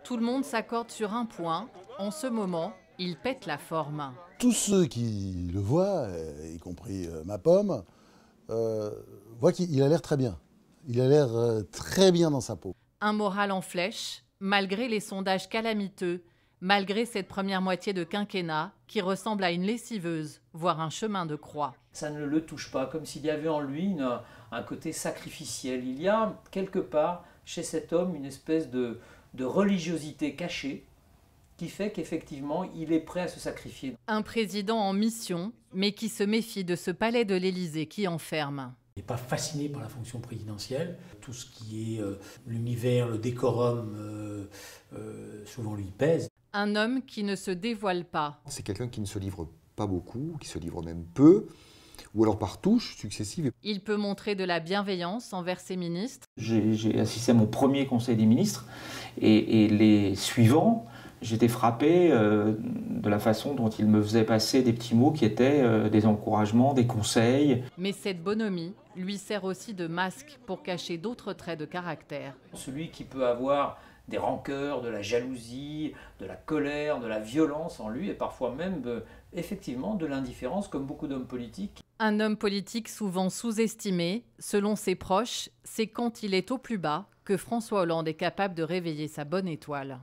Tout le monde s'accorde sur un point. En ce moment, il pète la forme. Tous ceux qui le voient, y compris ma pomme, voient qu'il a l'air très bien. Il a l'air très bien dans sa peau. Un moral en flèche, malgré les sondages calamiteux, malgré cette première moitié de quinquennat qui ressemble à une lessiveuse, voire un chemin de croix. Ça ne le touche pas, comme s'il y avait en lui un côté sacrificiel. Il y a quelque part chez cet homme une espèce de religiosité cachée qui fait qu'effectivement il est prêt à se sacrifier. Un président en mission, mais qui se méfie de ce palais de l'Élysée qui enferme. Il n'est pas fasciné par la fonction présidentielle. Tout ce qui est l'univers, le décorum, souvent lui pèse. Un homme qui ne se dévoile pas. C'est quelqu'un qui ne se livre pas beaucoup, qui se livre même peu, ou alors par touches successives. Il peut montrer de la bienveillance envers ses ministres. J'ai assisté à mon premier conseil des ministres et les suivants, j'étais frappé de la façon dont il me faisait passer des petits mots qui étaient des encouragements, des conseils. Mais cette bonhomie lui sert aussi de masque pour cacher d'autres traits de caractère. Celui qui peut avoir des rancœurs, de la jalousie, de la colère, de la violence en lui et parfois même effectivement de l'indifférence comme beaucoup d'hommes politiques. Un homme politique souvent sous-estimé, selon ses proches, c'est quand il est au plus bas que François Hollande est capable de réveiller sa bonne étoile.